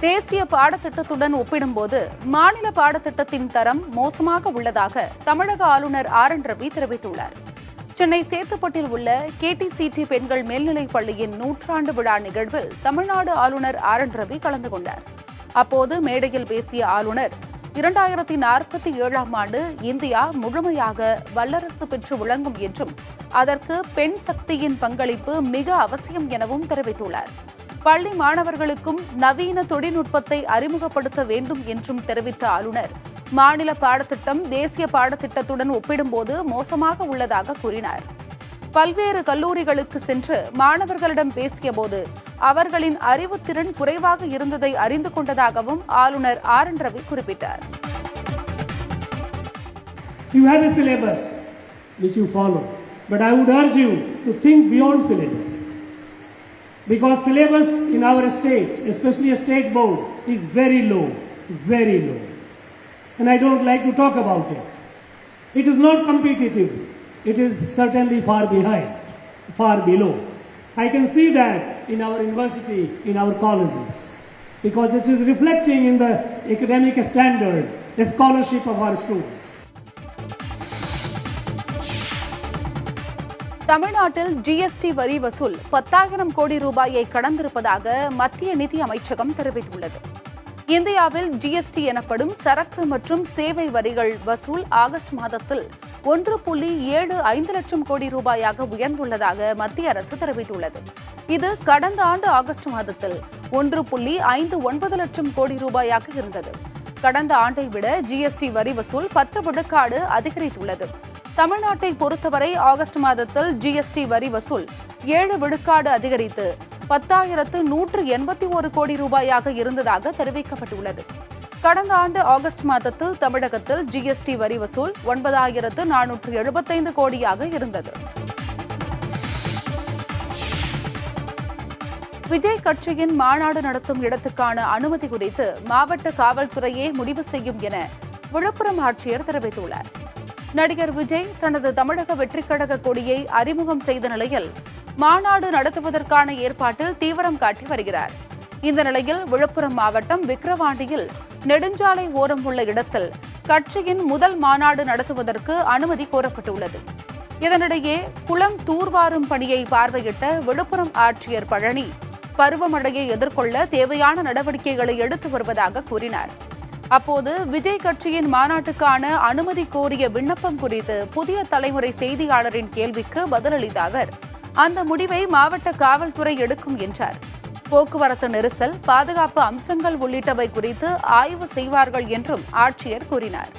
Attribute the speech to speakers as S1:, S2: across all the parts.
S1: தேசிய பாடத்திட்டத்துடன் ஒப்பிடும்போது மாநில பாடத்திட்டத்தின் தரம் மோசமாக உள்ளதாக தமிழக ஆளுநர் ஆர்.என். ரவி தெரிவித்துள்ளார். சென்னை சேத்துப்பட்டில் உள்ள கேடிசிடி பெண்கள் மேல்நிலைப் பள்ளியின் 100ஆண்டு விழா நிகழ்வில் தமிழ்நாடு ஆளுநர் ஆர்.என். ரவி கலந்து கொண்டார். அப்போது மேடையில் பேசிய ஆளுநர் 2047ஆம் ஆண்டு இந்தியா முழுமையாக வல்லரசு பெற்று விளங்கும் என்றும் அதற்கு பெண் சக்தியின் பங்களிப்பு மிக அவசியம் எனவும் தெரிவித்துள்ளார். பள்ளி மாணவர்களுக்கும் நவீன தொழில்நுட்பத்தை அறிமுகப்படுத்த வேண்டும் என்றும் தெரிவித்த ஆளுநர் மாநில பாடத்திட்டம் தேசிய பாடத்திட்டத்துடன் ஒப்பிடும்போது மோசமாக உள்ளதாக கூறினார். பல்வேறு கல்லூரிகளுக்கு சென்று மாணவர்களிடம் பேசியபோது அவர்களின் அறிவுத்திறன் குறைவாக இருந்ததை அறிந்து கொண்டதாகவும் ஆளுநர் ஆர்.என். ரவி குறிப்பிட்டார்.
S2: You have a syllabus which you follow, but I would urge you to think beyond syllabus. Because syllabus in our state, especially a state board, is very low. And I don't like to talk about it. It is not competitive. It is certainly far behind, far below. I can see that in our university, in our colleges, because it is reflecting in the academic standard, the scholarship of our students.
S1: தமிழ்நாட்டில் GST வரி வசூல் 10,000 கோடி ரூபாயை கடந்திருப்பதாக மத்திய நிதி அமைச்சகம் தெரிவித்துள்ளது. இந்தியாவில் ஜிஎஸ்டி எனப்படும் சரக்கு மற்றும் சேவை வரிகள் வசூல் ஆகஸ்ட் மாதத்தில் 1.75 லட்சம் கோடி ரூபாயாக உயர்ந்துள்ளதாக மத்திய அரசு தெரிவித்துள்ளது. இது கடந்த ஆண்டு ஆகஸ்ட் மாதத்தில் 1.59 லட்சம் கோடி ரூபாயாக இருந்தது. கடந்த ஆண்டை விட ஜிஎஸ்டி வரி வசூல் 10 விழுக்காடு அதிகரித்துள்ளது. தமிழ்நாட்டை பொறுத்தவரை ஆகஸ்ட் மாதத்தில் ஜிஎஸ்டி வரி வசூல் 7 விழுக்காடு அதிகரித்து 10,181 கோடி ரூபாயாக இருந்ததாக தெரிவிக்கப்பட்டுள்ளது. கடந்த ஆண்டு ஆகஸ்ட் மாதத்தில் தமிழகத்தில் ஜிஎஸ்டி வரி வசூல் 9,475 கோடியாக இருந்தது. விஜய் கட்சியின் மாநாடு நடத்தும் இடத்துக்கான அனுமதி குறித்து மாவட்ட காவல்துறையே முடிவு செய்யும் என விழுப்புரம் ஆட்சியர் தெரிவித்துள்ளார். நடிகர் விஜய் தனது தமிழக வெற்றிக் கழக கொடியை அறிமுகம் செய்த நிலையில் மாநாடு நடத்துவதற்கான ஏற்பாட்டில் தீவிரம் காட்டி வருகிறார். இந்த நிலையில் விழுப்புரம் மாவட்டம் விக்கிரவாண்டியில் நெடுஞ்சாலை ஓரம் உள்ள இடத்தில் கட்சியின் முதல் மாநாடு நடத்துவதற்கு அனுமதி கோரப்பட்டுள்ளது. இதனிடையே குளம் தூர்வாரும் பணியை பார்வையிட்ட விழுப்புரம் ஆட்சியர் பழனி பருவமழையை எதிர்கொள்ள தேவையான நடவடிக்கைகளை எடுத்து வருவதாக கூறினார். அப்போது விஜய் கட்சியின் மாநாட்டுக்கான அனுமதி கோரிய விண்ணப்பம் குறித்து புதிய தலைமுறை செய்தியாளரின் கேள்விக்கு பதிலளித்த அவர் அந்த முடிவை மாவட்ட காவல்துறை எடுக்கும் என்றார். போக்குவரத்து நெரிசல், பாதுகாப்பு அம்சங்கள் உள்ளிட்டவை குறித்து ஆய்வு செய்வார்கள் என்றும் ஆட்சியர் கூறினார்.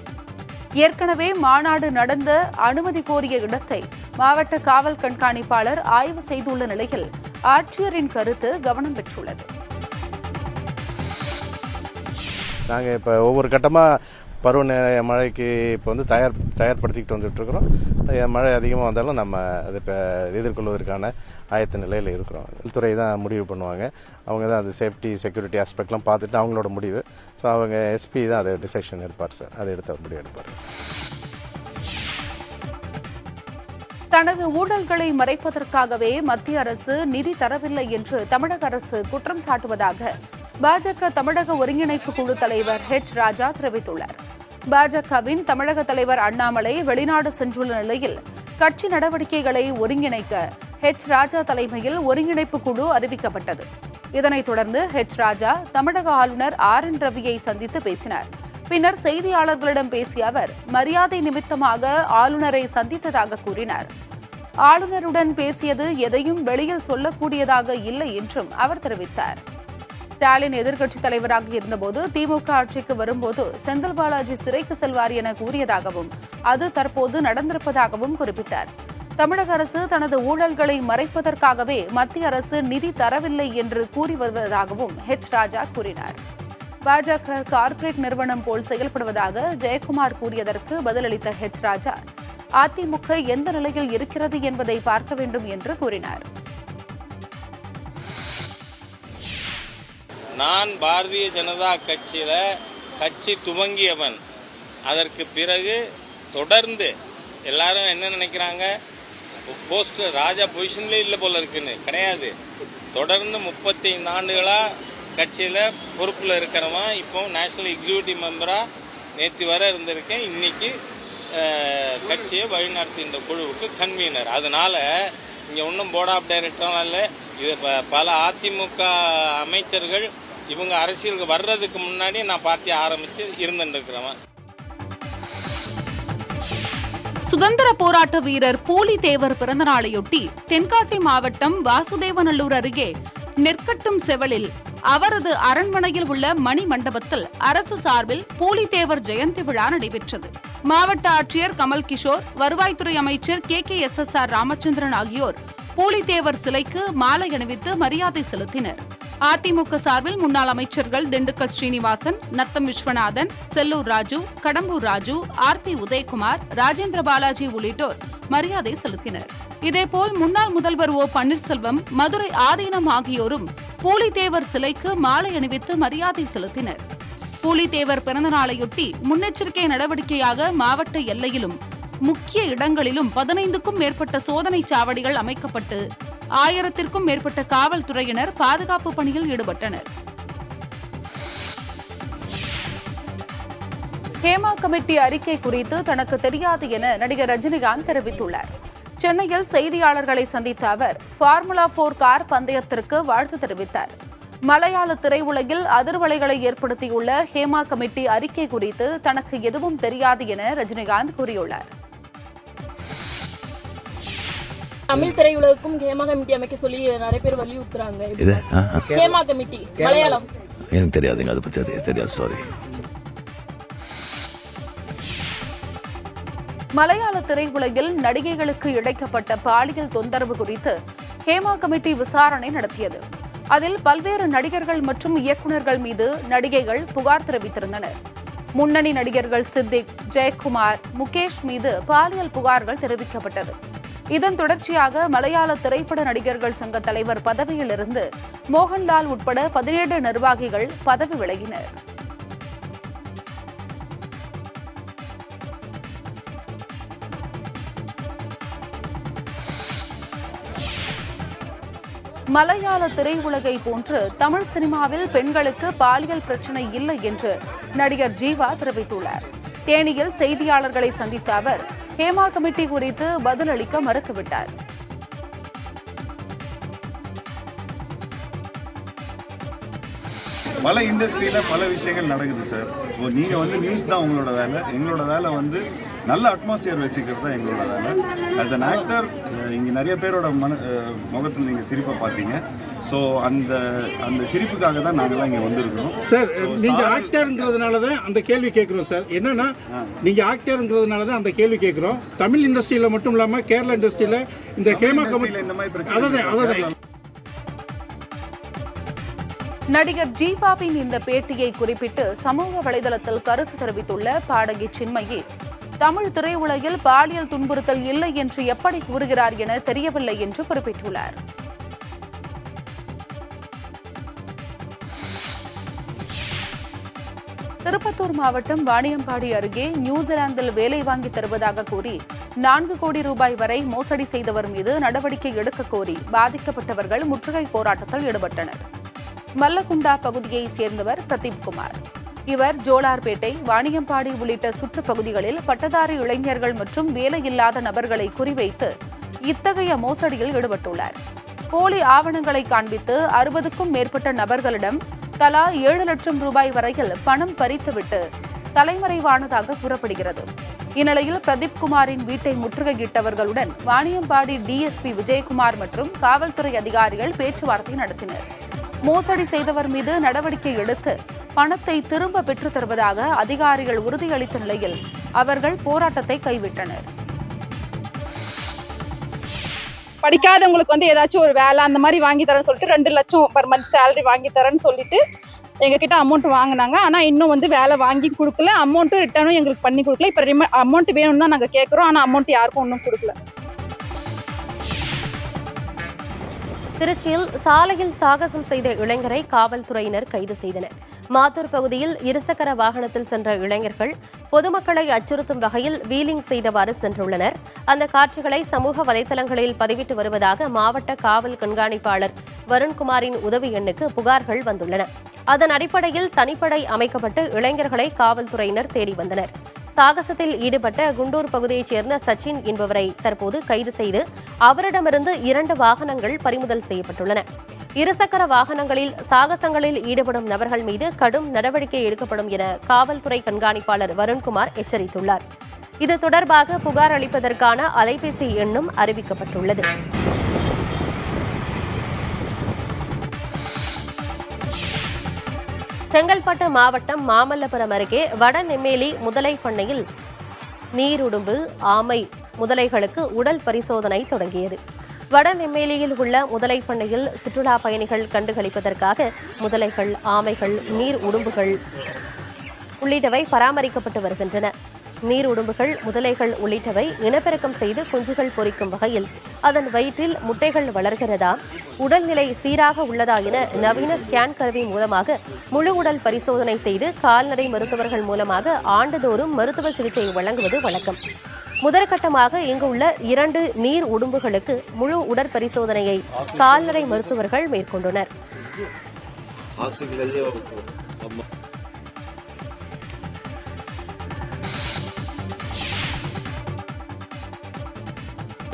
S1: ஏற்கனவே மாநாடு நடந்த அனுமதி கோரிய இடத்தை மாவட்ட காவல் கண்காணிப்பாளர் ஆய்வு செய்துள்ள நிலையில் ஆட்சியரின் கருத்து கவனம் பெற்றுள்ளது.
S3: நாங்கள் இப்போ ஒவ்வொரு கட்டமாக பருவ மழைக்கு இப்போ வந்து தயார்படுத்திக்கிட்டு வந்துட்டுருக்குறோம். மழை அதிகமாக வந்தாலும் நம்ம அதை இப்போ எதிர்கொள்வதற்கான ஆயத்த நிலையில் இருக்கிறோம். துறை தான் முடிவு பண்ணுவாங்க. அவங்க தான் அது சேஃப்டி செக்யூரிட்டி ஆஸ்பெக்ட்லாம் பார்த்துட்டு அவங்களோட முடிவு. ஸோ அவங்க எஸ்பி தான் அதை டிசிஷன் எடுப்பார் சார். அதை எடுத்து முடிவு எடுப்பார்.
S1: தனது ஊழல்களை மறைப்பதற்காகவே மத்திய அரசு நிதி தரவில்லை என்று தமிழக அரசு குற்றம் சாட்டுவதாக பாஜக தமிழக ஒருங்கிணைப்பு குழு தலைவர் ராஜா தெரிவித்துள்ளார். பாஜகவின் தமிழக தலைவர் அண்ணாமலை வெளிநாடு சென்றுள்ள நிலையில் கட்சி நடவடிக்கைகளை ஒருங்கிணைக்க ராஜா தலைமையில் ஒருங்கிணைப்பு குழு அறிவிக்கப்பட்டது. இதனைத் தொடர்ந்து ராஜா தமிழக ஆளுநர் ஆர்.என். ரவியை சந்தித்து பேசினார். பின்னர் செய்தியாளர்களிடம் பேசிய அவர் மரியாதை நிமித்தமாக ஆளுநரை சந்தித்ததாக கூறினார். ஆளுநருடன் பேசியது எதையும் வெளியில் சொல்லக்கூடியதாக இல்லை என்றும் அவர் தெரிவித்தார். ஸ்டாலின் எதிர்க்கட்சித் தலைவராக இருந்தபோது திமுக ஆட்சிக்கு வரும்போது செந்தில் பாலாஜி சிறைக்கு செல்வார் என கூறியதாகவும் அது தற்போது நடந்திருப்பதாகவும் குறிப்பிட்டார். தமிழக அரசு தனது ஊழல்களை மறைப்பதற்காகவே மத்திய அரசு நிதி தரவில்லை என்று கூறி வருவதாகவும் ராஜா கூறினார். பாஜக கார்ப்பரேட் நிறுவனம் போல் செயல்படுவதாக ஜெயக்குமார் கூறியதற்கு பதிலளித்த ராஜா அதிமுக எந்த நிலையில் இருக்கிறது என்பதை பார்க்க வேண்டும் என்று கூறினார்.
S4: நான் பாரதிய ஜனதா கட்சி துவங்கியவன். அதற்கு பிறகு தொடர்ந்து எல்லாரும் என்ன நினைக்கிறாங்க, போஸ்ட் ராஜா பொசிஷன்ல இல்ல போல இருக்குன்னு கிடையாது. தொடர்ந்து 35 ஆண்டுகளா கட்சியில் பொறுப்பில் இருக்கிறவன் இப்போ நேஷனல் எக்ஸிக்யூட்டிவ் மெம்பராக நேற்று வரை இருந்திருக்கேன். இன்னைக்கு கட்சியை வழிநடத்துகின்ற குழுவுக்கு கன்வீனர். அதனால இங்கே ஒன்றும் போர்ட் ஆஃப் டைரக்டர்லாம் இல்லை. இது பல அதிமுக அமைச்சர்கள் இவங்க அரசியலுக்கு வர்றதுக்கு முன்னாடி நான் பார்ட்டி ஆரம்பித்து இருந்துருக்கிறவன்.
S1: சுதந்திர போராட்ட வீரர் பூலித்தேவர் பிறந்த நாளையொட்டி தென்காசி மாவட்டம் வாசுதேவநல்லூர் அருகே நெற்கட்டும் செவலில் அவரது அரண்மனையில் உள்ள மணி மண்டபத்தில் அரசு சார்பில் பூலித்தேவர் ஜெயந்தி விழா நடைபெற்றது. மாவட்ட ஆட்சியர் கமல் கிஷோர், வருவாய்த்துறை அமைச்சர் KKSSR ராமச்சந்திரன் ஆகியோர் பூலித்தேவர் சிலைக்கு மாலை அணிவித்து மரியாதை செலுத்தினர். அதிமுக சார்பில் முன்னாள் அமைச்சர்கள் திண்டுக்கல் ஸ்ரீனிவாசன், நத்தம் விஸ்வநாதன், செல்லூர் ராஜு, கடம்பூர் ராஜு, RP உதயகுமார், ராஜேந்திர பாலாஜி உள்ளிட்டோர் மரியாதை செலுத்தினர். இதேபோல் முன்னாள் முதல்வர் O பன்னீர்செல்வம், மதுரை ஆதீனம் ஆகியோரும் பூலித்தேவர் சிலைக்கு மாலை அணிவித்து மரியாதை செலுத்தினர். பூலித்தேவர் பிறந்த நாளையொட்டி முன்னெச்சரிக்கை நடவடிக்கையாக மாவட்ட எல்லையிலும் முக்கிய இடங்களிலும் 15க்கும் மேற்பட்ட சோதனை சாவடிகள் அமைக்கப்பட்டு 1000த்திற்கும் மேற்பட்ட காவல்துறையினர் பாதுகாப்பு பணியில் ஈடுபட்டனர். ஹேமா கமிட்டி அறிக்கை குறித்து தனக்கு தெரியாது என நடிகர் ரஜினிகாந்த் தெரிவித்துள்ளார். சென்னையில் செய்தியாளர்களை சந்தித்த அவர் ஃபார்முலா 4 கார் பந்தயத்திற்கு வாழ்த்து தெரிவித்தார். மலையாள திரையுலகில் அதிர்வலைகளை ஏற்படுத்தியுள்ள ஹேமா கமிட்டி அறிக்கை குறித்து தனக்கு எதுவும் தெரியாது என ரஜினிகாந்த் கூறியுள்ளார்.
S5: தமிழ் திரையுலகுக்கும் ஹேமா கமிட்டி அமைக்க சொல்லி நிறைய பேர் வலியுறுத்துறாங்க. ஹேமா கமிட்டி மலையாளம்
S6: எனக்கு தெரியாதுங்க, அதை பத்தி தெரியாது, சாரி.
S1: மலையாள திரையுலகில் நடிகைகளுக்கு இழைக்கப்பட்ட பாலியல் தொந்தரவு குறித்து ஹேமா கமிட்டி விசாரணை நடத்தியது. அதில் பல்வேறு நடிகர்கள் மற்றும் இயக்குநர்கள் மீது நடிகைகள் புகார் தெரிவித்திருந்தனர். முன்னணி நடிகர்கள் சித்திக், ஜெயக்குமார், முகேஷ் மீது பாலியல் புகார்கள் தெரிவிக்கப்பட்டது. இதன் தொடர்ச்சியாக மலையாள திரைப்பட நடிகர்கள் சங்க தலைவர் பதவியிலிருந்து மோகன்லால் உட்பட 17 நிர்வாகிகள் பதவி விலகினர். மலையாள திரையுலகை போன்று தமிழ் சினிமாவில் பெண்களுக்கு பாலியல் பிரச்சனை இல்லை என்று நடிகர் ஜீவா தெரிவித்துள்ளார். தேனியில் செய்தியாளர்களை சந்தித்த அவர் ஹேமா கமிட்டி குறித்து பதிலளிக்க மறுத்துவிட்டார்.
S7: பல இண்டஸ்ட்ரியில பல விஷயங்கள் நடக்குது சார். நீங்க நியூஸ் தான் உங்களோட வேலை, எங்களோட வேலை நல்ல அட்மாஸ்பியர் வச்சுக்கிறது தான் எங்களோட வேலை. ஆஸ் அன் ஆக்டர் இங்கே நிறைய பேரோட முகத்தில் நீங்கள் சிரிப்பை பார்த்தீங்க. ஸோ அந்த சிரிப்புக்காக தான் நாங்கள்லாம் இங்கே வந்திருக்கிறோம்
S8: சார். நீங்கள் ஆக்டருங்கிறதுனால தான் அந்த கேள்வி கேட்குறோம் சார். என்னன்னா நீங்கள் ஆக்டருங்கிறதுனால தான் அந்த கேள்வி கேட்குறோம். தமிழ் இண்டஸ்ட்ரியில் மட்டும் இல்லாமல் கேரளா இண்டஸ்ட்ரியில் இந்த ஹேமா கமிட்டி
S7: இந்த மாதிரி பிரச்சனை.
S8: அதான்
S1: நடிகர் ஜீவாவின் இந்த பேட்டியை குறிப்பிட்டு சமூக வலைதளத்தில் கருத்து தெரிவித்துள்ள பாடகி சின்மயி, தமிழ் திரையுலகில் பாலியல் துன்புறுத்தல் இல்லை என்று எப்படி கூறுகிறார் என தெரியவில்லை என்று குறிப்பிட்டுள்ளார். திருப்பத்தூர் மாவட்டம் வாணியம்பாடி அருகே நியூசிலாந்தில் வேலை வாங்கி தருவதாக கூறி 4 கோடி ரூபாய் வரை மோசடி செய்தவர் மீது நடவடிக்கை எடுக்க கோரி பாதிக்கப்பட்டவர்கள் முற்றுகை போராட்டத்தில் ஈடுபட்டனர். மல்லகுண்டா பகுதியைச் சேர்ந்தவர் பிரதீப்குமார். இவர் ஜோலார்பேட்டை, வாணியம்பாடி உள்ளிட்ட சுற்றுப்பகுதிகளில் பட்டதாரி இளைஞர்கள் மற்றும் வேலையில்லாத நபர்களை குறிவைத்து இத்தகைய மோசடியில் ஈடுபட்டுள்ளார். போலி ஆவணங்களை காண்பித்து 60க்கும் மேற்பட்ட நபர்களிடம் தலா 7 லட்சம் ரூபாய் வரையில் பணம் பறித்துவிட்டு தலைமறைவானதாக கூறப்படுகிறது. இந்நிலையில் பிரதீப்குமாரின் வீட்டை முற்றுகையிட்டவர்களுடன் வாணியம்பாடி DSP விஜயகுமார் மற்றும் காவல்துறை அதிகாரிகள் பேச்சுவார்த்தை நடத்தினர். மோசடி செய்தவர் மீது நடவடிக்கை எடுத்து பணத்தை திரும்ப பெற்றுத் தருவதாக அதிகாரிகள் உறுதியளித்த நிலையில் அவர்கள் போராட்டத்தை கைவிட்டனர்.
S9: படிக்காதவங்களுக்கு ஏதாச்சும் ஒரு வேலை அந்த மாதிரி வாங்கி தரேன்னு சொல்லிட்டு 2 லட்சம் பர் மந்த் சேலரி வாங்கி தரேன்னு சொல்லிட்டு எங்ககிட்ட அமௌண்ட் வாங்கினாங்க. ஆனால் இன்னும் வேலை வாங்கி கொடுக்கல, அமௌண்ட்டும் ரிட்டர்னும் எங்களுக்கு பண்ணி கொடுக்கல. இப்போ அமௌண்ட் வேணும்னு தான் நாங்கள் கேட்குறோம், ஆனால் அமௌண்ட் யாருக்கும் ஒன்றும் கொடுக்கல.
S10: திருச்சியில் சாலையில் சாகசம் செய்த இளைஞரை காவல்துறையினர் கைது செய்தனர். மாத்தூர் பகுதியில் இருசக்கர வாகனத்தில் சென்ற இளைஞர்கள் பொதுமக்களை அச்சுறுத்தும் வகையில் வீலிங் செய்தவாறு சென்றுள்ளனர். அந்த காட்சிகளை சமூக வலைதளங்களில் பதிவிட்டு வருவதாக மாவட்ட காவல் கண்காணிப்பாளர் வருண்குமாரின் உதவி எண்ணுக்கு புகார்கள் வந்துள்ளன. அதன் அடிப்படையில் தனிப்படை அமைக்கப்பட்டு இளைஞர்களை காவல்துறையினர் தேடி வந்தனர். சாகசத்தில் ஈடுபட்ட குண்டூர் பகுதியைச் சேர்ந்த சச்சின் என்பவரை தற்போது கைது செய்து அவரிடமிருந்து 2 வாகனங்கள் பறிமுதல் செய்யப்பட்டுள்ளன. இருசக்கர வாகனங்களில் சாகசங்களில் ஈடுபடும் நபர்கள் மீது கடும் நடவடிக்கை எடுக்கப்படும் என காவல்துறை கண்காணிப்பாளர் வருண்குமார் எச்சரித்துள்ளார். இது தொடர்பாக புகார் அளிப்பதற்கான அலைபேசி எண்ணும் அறிவிக்கப்பட்டுள்ளது. செங்கல்பட்டு மாவட்டம் மாமல்லபுரம் அருகே வடநெம்மேலி முதலை பண்ணையில் நீருடும்பு, ஆமை முதலைகளுக்கு உடல் பரிசோதனை தொடங்கியது. வடநெம்மேலியில் உள்ள முதலை பண்ணையில் சுற்றுலா பயணிகள் கண்டுகளிப்பதற்காக முதலைகள், ஆமைகள், நீர் உடும்புகள் உள்ளிட்டவை பராமரிக்கப்பட்டு வருகின்றன. நீர் உடும்புகள், முதலைகள் உள்ளிட்டவை இனப்பெருக்கம் செய்து குஞ்சுகள் பொரிக்கும் வகையில் அதன் வயிற்றில் முட்டைகள் வளர்கிறதா, உடல்நிலை சீராக உள்ளதா என நவீன ஸ்கேன் கருவி மூலமாக முழு உடல் பரிசோதனை செய்து கால்நடை மருத்துவர்கள் மூலமாக ஆண்டுதோறும் மருத்துவ சிகிச்சை வழங்குவது வழக்கம். முதற்கட்டமாக இங்குள்ள 2 நீர் உடும்புகளுக்கு முழு உடற்பரிசோதனையை கால்நடை மருத்துவர்கள் மேற்கொண்டனர்.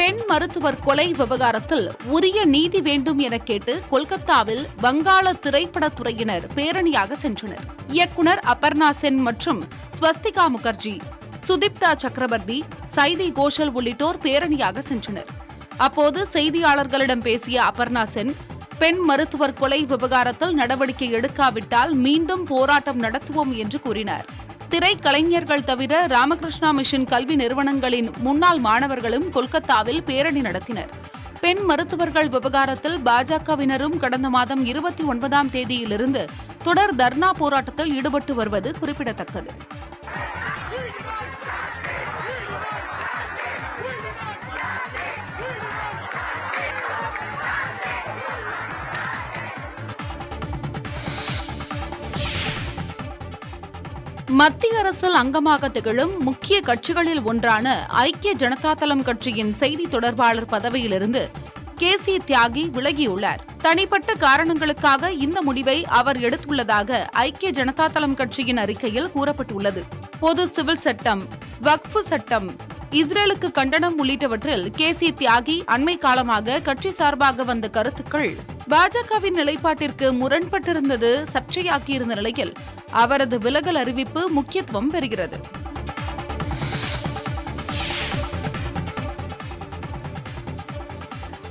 S1: பெண் மருத்துவர் கொலை விவகாரத்தில் உரிய நீதி வேண்டும் என கேட்டு கொல்கத்தாவில் வங்காள திரைப்படத்துறையினர் பேரணியாக சென்றனர். இயக்குனர் அபர்ணா சென் மற்றும் ஸ்வஸ்திகா முகர்ஜி, சுதீப்தா சக்கரவர்த்தி, சைதி கோஷல் உள்ளிட்டோர் பேரணியாக சென்றனர். அப்போது செய்தியாளர்களிடம் பேசிய அபர்ணா சென், பெண் மருத்துவர் கொலை விவகாரத்தில் நடவடிக்கை எடுக்காவிட்டால் மீண்டும் போராட்டம் நடத்துவோம் என்று கூறினார். திரைக்கலைஞர்கள் தவிர ராமகிருஷ்ணா மிஷன் கல்வி நிறுவனங்களின் முன்னாள் மாணவர்களும் கொல்கத்தாவில் பேரணி நடத்தினர். பெண் மருத்துவர்கள் விவகாரத்தில் பாஜகவினரும் கடந்த மாதம் 29ஆம் தேதியிலிருந்து தொடர் தர்ணா போராட்டத்தில் ஈடுபட்டு வருவது குறிப்பிடத்தக்கது. மத்திய அரசில் அங்கமாக திகழும் முக்கிய கட்சிகளில் ஒன்றான ஐக்கிய ஜனதா தளம் கட்சியின் செய்தி தொடர்பாளர் பதவியிலிருந்து KC தியாகி விலகியுள்ளார். தனிப்பட்ட காரணங்களுக்காக இந்த முடிவை அவர் எடுத்துள்ளதாக ஐக்கிய ஜனதா தளம் கட்சியின் அறிக்கையில் கூறப்பட்டுள்ளது. பொது சிவில் சட்டம், வக்ஃபு சட்டம், இஸ்ரேலுக்கு கண்டனம் உள்ளிட்டவற்றில் KC தியாகி அண்மை காலமாக கட்சி சார்பாக வந்த கருத்துக்கள் பாஜகவின் நிலைப்பாட்டிற்கு முரண்பட்டிருந்தது சர்ச்சையாக்கியிருந்த நிலையில் அவரது விலகல் அறிவிப்பு முக்கியத்துவம் பெறுகிறது.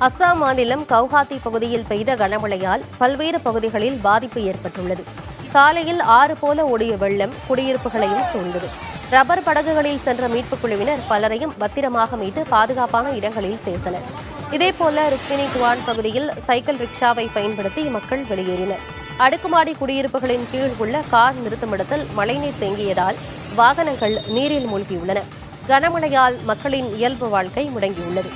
S10: அஸ்ஸாம் மாநிலம் கவுஹாத்தி பகுதியில் பெய்த கனமழையால் பல்வேறு பகுதிகளில் பாதிப்பு ஏற்பட்டுள்ளது. சாலையில் ஆறு போல ஓடிய வெள்ளம் குடியிருப்புகளையும் சூழ்ந்தது. ரப்பர் படகுகளில் சென்ற மீட்புக் குழுவினர் பலரையும் பத்திரமாக மீட்டு பாதுகாப்பான இடங்களில் சேர்த்தனர். இதேபோல ருக்மினி குவான் பகுதியில் சைக்கிள் ரிக்ஷாவை பயன்படுத்தி மக்கள் வெளியேறினர். அடுக்குமாடி குடியிருப்புகளின் கீழ் உள்ள கார் நிறுத்துமிடத்தில் மழைநீர் தேங்கியதால் வாகனங்கள் நீரில் மூழ்கியுள்ளன. கனமழையால் மக்களின் இயல்பு வாழ்க்கை முடங்கியுள்ளது.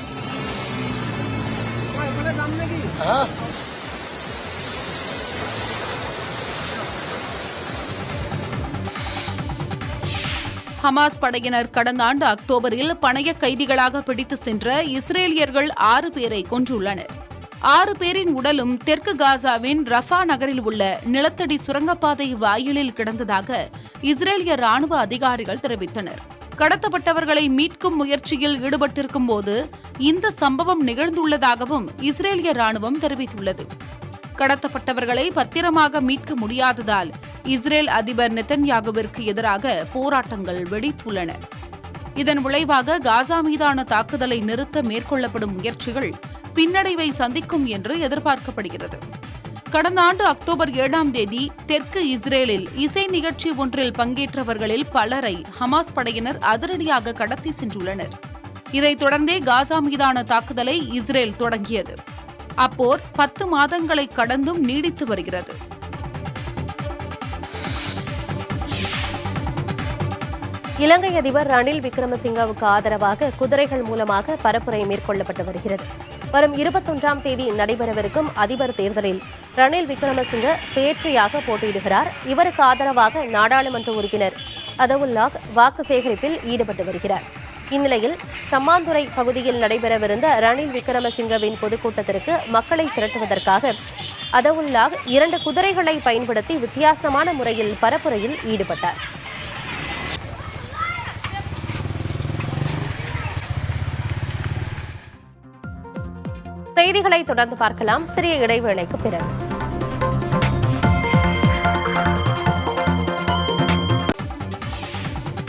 S1: ஹமாஸ் படையினர் கடந்த ஆண்டு அக்டோபரில் பணைய கைதிகளாக பிடித்து சென்ற இஸ்ரேலியர்கள் 6 பேரை கொன்றுள்ளனர். 6 பேரின் உடலும் தெற்கு காசாவின் ரஃபா நகரில் உள்ள நிலத்தடி சுரங்கப்பாதை வாயிலில் கிடந்ததாக இஸ்ரேலிய ராணுவ அதிகாரிகள் தெரிவித்தனர். கடத்தப்பட்டவர்களை மீட்கும் முயற்சியில் ஈடுபட்டிருக்கும் போது இந்த சம்பவம் நிகழ்ந்துள்ளதாகவும் இஸ்ரேலிய ராணுவம் தெரிவித்துள்ளது. கடத்தப்பட்டவர்களை பத்திரமாக மீட்க முடியாததால் இஸ்ரேல் அதிபர் நெத்தன்யாகுவிற்கு எதிராக போராட்டங்கள் வெடித்துள்ளன. இதன் விளைவாக காசா மீதான தாக்குதலை நிறுத்த மேற்கொள்ளப்படும் முயற்சிகள் பின்னடைவை சந்திக்கும் என்று எதிர்பார்க்கப்படுகிறது. கடந்த ஆண்டு அக்டோபர் 7ஆம் தேதி தெற்கு இஸ்ரேலில் இசை நிகழ்ச்சி ஒன்றில் பங்கேற்றவர்களில் பலரை ஹமாஸ் படையினர் அதிரடியாக கடத்தி சென்றுள்ளனர். இதைத் தொடர்ந்தே காசா மீதான தாக்குதலை இஸ்ரேல் தொடங்கியது. அப்போர் 10 மாதங்களை கடந்தும் நீடித்து வருகிறது.
S10: இலங்கை அதிபர் ரணில் விக்ரமசிங்கவுக்கு ஆதரவாக குதிரைகள் மூலமாக பரப்புரை மேற்கொள்ளப்பட்டு வருகிறது. வரும் 21ஆம் தேதி நடைபெறவிருக்கும் அதிபர் தேர்தலில் ரணில் விக்ரமசிங்க சுயேட்சையாக போட்டியிடுகிறார். இவருக்கு ஆதரவாக நாடாளுமன்ற உறுப்பினர் அதவுல்லாஹ் வாக்கு சேகரிப்பில் ஈடுபட்டு வருகிறார். இந்நிலையில் சம்மாந்துறை பகுதியில் நடைபெறவிருந்த ரணில் விக்ரமசிங்கவின் பொதுக்கூட்டத்திற்கு மக்களை திரட்டுவதற்காக அதவுல்லாஹ் 2 குதிரைகளை பயன்படுத்தி வித்தியாசமான முறையில் பரப்புரையில் ஈடுபட்டார். செய்திகளை தொடர்ந்து பார்க்கலாம், சிறிய இடைவேளைக்கு பிறகு.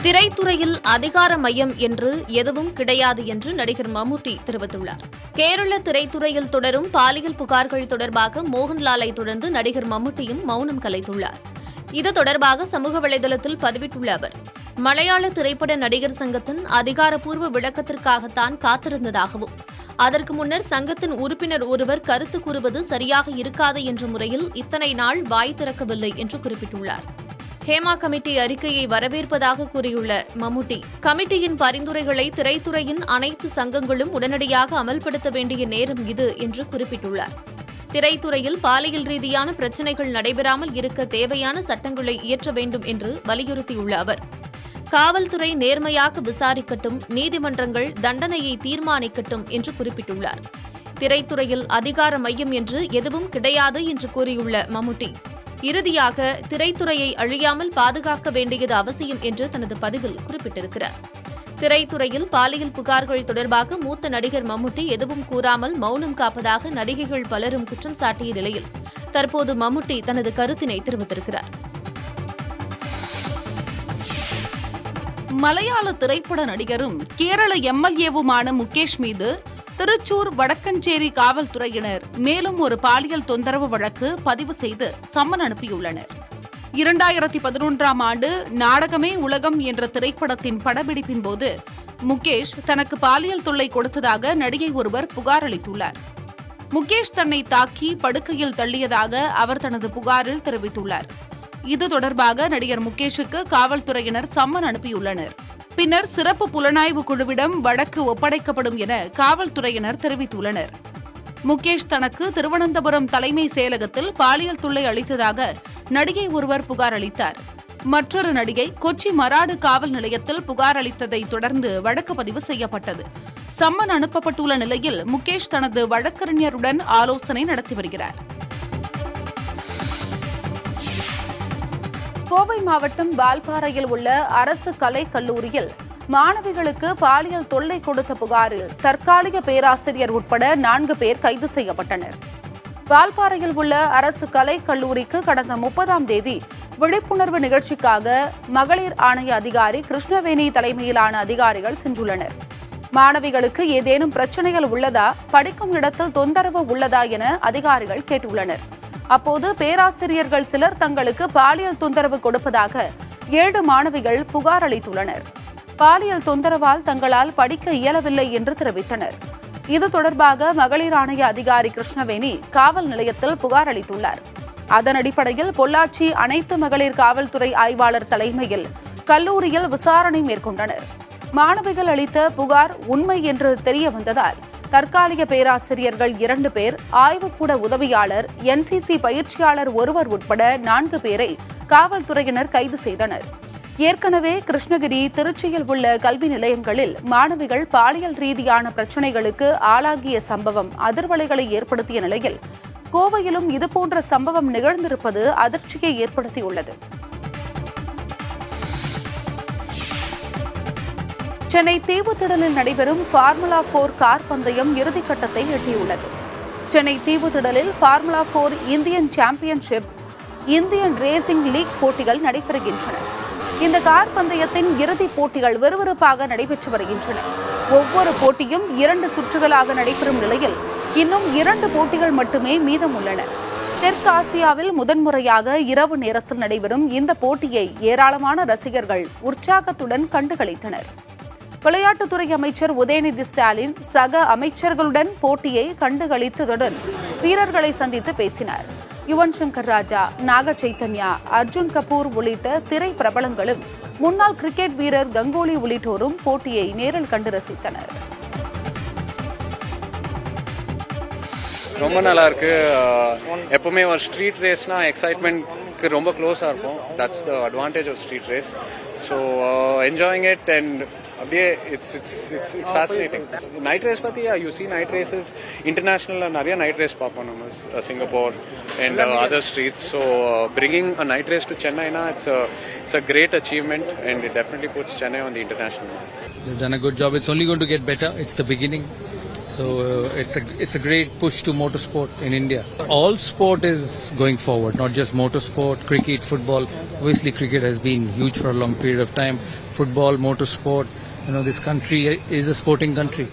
S11: திரைத்துறையில் அதிகார மையம் என்று எதுவும் கிடையாது என்று நடிகர் மம்முட்டி தெரிவித்துள்ளார். கேரள திரைத்துறையில் தொடரும் பாலியல் புகார்கள் தொடர்பாக மோகன்லாலை தொடர்ந்து நடிகர் மம்முட்டியும் மௌனம் கலைத்துள்ளார். இது தொடர்பாக சமூக வலைதளத்தில் பதிவிட்டுள்ள அவர், மலையாள திரைப்பட நடிகர் சங்கத்தின் அதிகாரப்பூர்வ விளக்கத்திற்காகத்தான் காத்திருந்ததாகவும், அதற்கு முன்னர் சங்கத்தின் உறுப்பினர் ஒருவர் கருத்து கூறுவது சரியாக இருக்காது என்ற முறையில் இத்தனை நாள் வாய் திறக்கவில்லை என்று குறிப்பிட்டுள்ளார். ஹேமா கமிட்டி அறிக்கையை வரவேற்பதாக கூறியுள்ள மம்முட்டி, கமிட்டியின் பரிந்துரைகளை திரைத்துறையின் அனைத்து சங்கங்களும் உடனடியாக அமல்படுத்த வேண்டிய நேரம் இது என்று குறிப்பிட்டுள்ளார். திரைத்துறையில் பாலியல் ரீதியான பிரச்சினைகள் நடைபெறாமல் இருக்க தேவையான சட்டங்களை இயற்ற வேண்டும் என்று வலியுறுத்தியுள்ள அவர், காவல்துறை நேர்மையாக விசாரிக்கட்டும், நீதிமன்றங்கள் தண்டனையை தீர்மானிக்கட்டும் என்று குறிப்பிட்டுள்ளார். திரைத்துறையில் அதிகார மையம் என்று எதுவும் கிடையாது என்று கூறியுள்ள மம்முட்டி, இறுதியாக திரைத்துறையை அழியாமல் பாதுகாக்க வேண்டியது அவசியம் என்று தனது பதிவில் குறிப்பிட்டிருக்கிறார். திரைத்துறையில் பாலியல் புகார்கள் தொடர்பாக மூத்த நடிகர் மம்முட்டி எதுவும் கூறாமல் மௌனம் காப்பதாக நடிகைகள் பலரும் குற்றம் சாட்டிய நிலையில் தற்போது மம்முட்டி தனது கருத்தினை தெரிவித்திருக்கிறார்.
S1: மலையாள திரைப்பட நடிகரும் கேரள எம்எல்ஏவுமான முகேஷ் மீது திருச்சூர் வடக்கஞ்சேரி காவல்துறையினர் மேலும் ஒரு பாலியல் தொந்தரவு வழக்கு பதிவு செய்து சம்மன் அனுப்பியுள்ளனர். 2011ஆம் ஆண்டு நாடகமே உலகம் என்ற திரைப்படத்தின் படப்பிடிப்பின் போது முகேஷ் தனக்கு பாலியல் தொல்லை கொடுத்ததாக நடிகை ஒருவர் புகார் அளித்துள்ளார். முகேஷ் தன்னை தாக்கி படுக்கையில் தள்ளியதாக அவர் தனது புகாரில் தெரிவித்துள்ளார். இது தொடர்பாக நடிகர் முகேஷுக்கு காவல்துறையினர் சம்மன் அனுப்பியுள்ளனர். பின்னர் சிறப்பு புலனாய்வு குழுவிடம் வழக்கு ஒப்படைக்கப்படும் என காவல்துறையினர் தெரிவித்துள்ளனர். முகேஷ் தனக்கு திருவனந்தபுரம் தலைமை செயலகத்தில் பாலியல் தொல்லை அளித்ததாக நடிகை ஒருவர் புகார் அளித்தார். மற்றொரு நடிகை கொச்சி மராடு காவல் நிலையத்தில் புகார் அளித்ததை தொடர்ந்து வழக்கு பதிவு செய்யப்பட்டது. சம்மன் அனுப்பப்பட்டுள்ள நிலையில் முகேஷ் தனது வழக்கறிஞருடன் ஆலோசனை நடத்தி வருகிறார். கோவை மாவட்டம் வால்பாறையில் உள்ள அரசு கலைக் கல்லூரியில் மாணவிகளுக்கு பாலியல் தொல்லை கொடுத்த புகாரில் தற்காலிக பேராசிரியர் உட்பட 4 பேர் கைது செய்யப்பட்டனர். வால்பாறையில் உள்ள அரசு கலைக் கல்லூரிக்கு கடந்த 30ஆம் தேதி விழிப்புணர்வு நிகழ்ச்சிக்காக மகளிர் ஆணைய அதிகாரி கிருஷ்ணவேணி தலைமையிலான அதிகாரிகள் சென்றுள்ளனர். மாணவிகளுக்கு ஏதேனும் பிரச்சனைகள் உள்ளதா, படிக்கும் இடத்தில் தொந்தரவு உள்ளதா என அதிகாரிகள் கேட்டுள்ளனர். அப்போது பேராசிரியர்கள் சிலர் தங்களுக்கு பாலியல் தொந்தரவு கொடுப்பதாக 7 மாணவிகள் புகார் அளித்துள்ளனர். பாலியல் தொந்தரவால் தங்களால் படிக்க இயலவில்லை என்று தெரிவித்தனர். இது தொடர்பாக மகளிர் ஆணைய அதிகாரி கிருஷ்ணவேணி காவல் நிலையத்தில் புகார் அளித்துள்ளார். அதன் அடிப்படையில் பொள்ளாச்சி அனைத்து மகளிர் காவல்துறை ஆய்வாளர் தலைமையில் கல்லூரியில் விசாரணை மேற்கொண்டனர். மாணவிகள் அளித்த புகார் உண்மை என்று தெரிய வந்ததால் தற்காலிக பேராசிரியர்கள் 2 பேர், ஆய்வுக்கூட உதவியாளர், NCC பயிற்சியாளர் ஒருவர் உட்பட 4 பேரை காவல்துறையினர் கைது செய்தனர். ஏற்கனவே கிருஷ்ணகிரி, திருச்சியில் உள்ள கல்வி நிலையங்களில் மாணவிகள் பாலியல் ரீதியான பிரச்சினைகளுக்கு ஆளாகிய சம்பவம் அதிர்வலைகளை ஏற்படுத்திய நிலையில் கோவையிலும் இதுபோன்ற சம்பவம் நிகழ்ந்திருப்பது அதிர்ச்சியை ஏற்படுத்தியுள்ளது. சென்னை தீவுத்திடலில் நடைபெறும் ஃபார்முலா 4 கார் பந்தயம் இறுதிக்கட்டத்தை எட்டியுள்ளது. சென்னை தீவுத்திடலில் formula 4 Indian championship, Indian racing league போட்டிகள் நடைபெறுகின்றன. இந்த கார் பந்தயத்தின் இறுதிப் போட்டிகள் விறுவிறுப்பாக நடைபெற்று வருகின்றன. ஒவ்வொரு போட்டியும் 2 சுற்றுகளாக நடைபெறும் நிலையில் இன்னும் 2 போட்டிகள் மட்டுமே மீதம் உள்ளன. தெற்கு ஆசியாவில் முதன்முறையாக இரவு நேரத்தில் நடைபெறும் இந்த போட்டியை ஏராளமான ரசிகர்கள் உற்சாகத்துடன் கண்டுகளித்தனர். விளையாட்டுத்துறை அமைச்சர் உதயநிதி ஸ்டாலின் சக அமைச்சர்களுடன் போட்டியை கண்டுகளித்ததுடன் வீரர்களை சந்தித்து பேசினார். யுவன் சங்கர் ராஜா, நாக சைத்தன்யா, அர்ஜுன் கபூர் உள்ளிட்ட திரை பிரபலங்களும் முன்னாள் கிரிக்கெட் வீரர் கங்குலி உள்ளிட்டோரும் போட்டியை நேரில் கண்டு ரசித்தனர்.
S12: ரொம்ப நல்லா இருக்கு. எப்பவுமே ஒரு ஸ்ட்ரீட் ரேஸ்னா எக்ஸைட்மெண்ட்க்கு ரொம்ப க்ளோஸாக இருக்கும். That's the advantage of street race. So enjoying it and அப்படியே இட்ஸ் ஃபேசினேட்டிங். நைட் ரேஸ் பற்றி யூ சி நைட் ரேசஸ் இன்டர்நேஷ்னலில் நிறைய நைட் ரேஸ் பார்ப்போம் நம்ம Singapore and other streets. So bringing a night race to சென்னைனா it's a great achievement and it definitely puts Chennai on the international map.
S13: They've done a good job. It's only going to get better. It's the beginning. So it's a great push to motorsport in India. All sport is going forward, not just motorsport, cricket, football. Obviously cricket has been huge for a long period of time. Football, motorsport, this country is a sporting country.